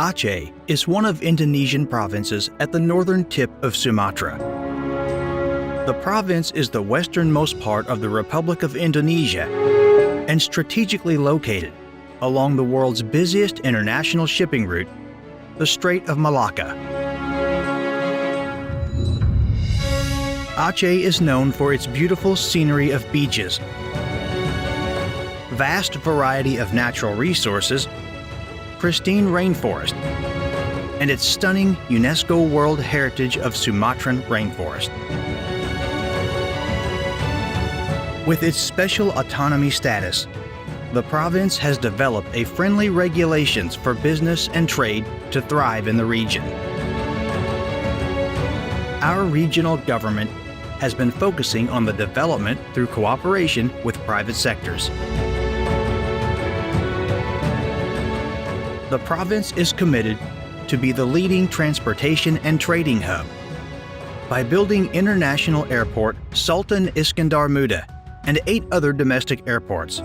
Aceh is one of Indonesian provinces at the northern tip of Sumatra. The province is the westernmost part of the Republic of Indonesia and strategically located along the world's busiest international shipping route, the Strait of Malacca. Aceh is known for its beautiful scenery of beaches, vast variety of natural resources, pristine rainforest, and its stunning UNESCO World Heritage of Sumatran rainforest. With its special autonomy status, the province has developed a friendly regulations for business and trade to thrive in the region. Our regional government has been focusing on the development through cooperation with private sectors. The province is committed to be the leading transportation and trading hub by building International Airport Sultan Iskandar Muda and 8 other domestic airports.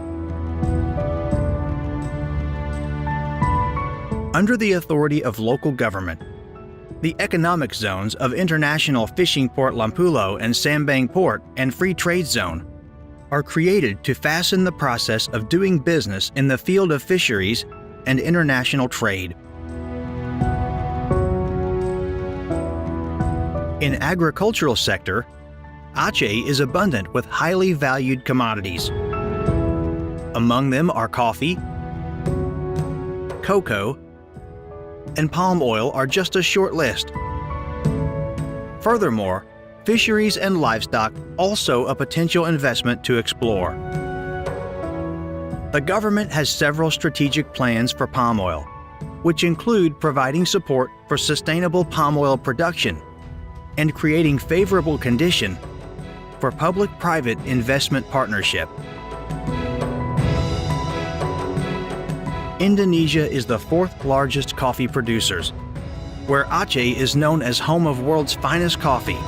Under the authority of local government, the economic zones of International Fishing Port Lampulo and Sambang Port and Free Trade Zone are created to fasten the process of doing business in the field of fisheries and international trade. In agricultural sector, Aceh is abundant with highly valued commodities. Among them are coffee, cocoa, and palm oil are just a short list. Furthermore, fisheries and livestock also a potential investment to explore. The government has several strategic plans for palm oil, which include providing support for sustainable palm oil production and creating favorable condition for public-private investment partnership. Indonesia is the 4th largest coffee producers, where Aceh is known as home of world's finest coffee.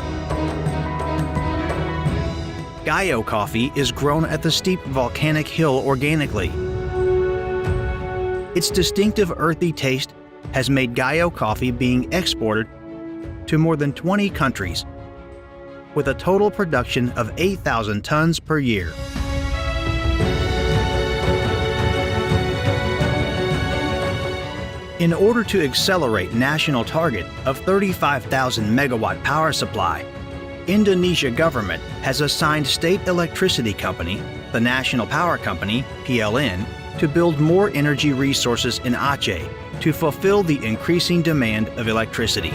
Gayo coffee is grown at the steep volcanic hill organically. Its distinctive earthy taste has made Gayo coffee being exported to more than 20 countries, with a total production of 8,000 tons per year. In order to accelerate national target of 35,000 megawatt power supply, Indonesia government has assigned State Electricity Company, the National Power Company, PLN, to build more energy resources in Aceh to fulfill the increasing demand of electricity.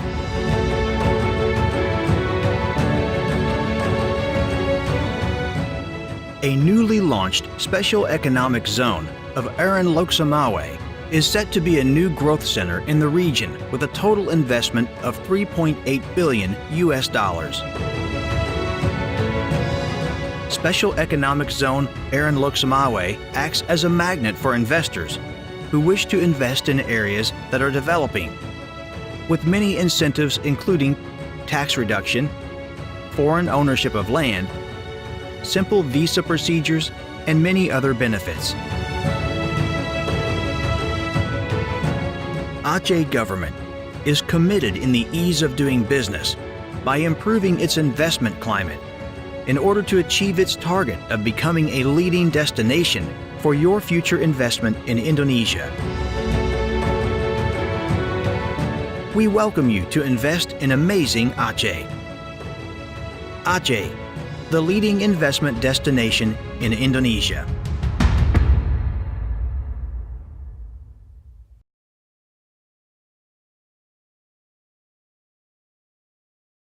A newly launched Special Economic Zone of Aren Loksamawe is set to be a new growth center in the region with a total investment of $3.8 billion. Special Economic Zone Aren Loksamawe acts as a magnet for investors who wish to invest in areas that are developing, with many incentives including tax reduction, foreign ownership of land, simple visa procedures, and many other benefits. Aceh government is committed in the ease of doing business by improving its investment climate in order to achieve its target of becoming a leading destination for your future investment in Indonesia. We welcome you to invest in amazing Aceh. Aceh, the leading investment destination in Indonesia.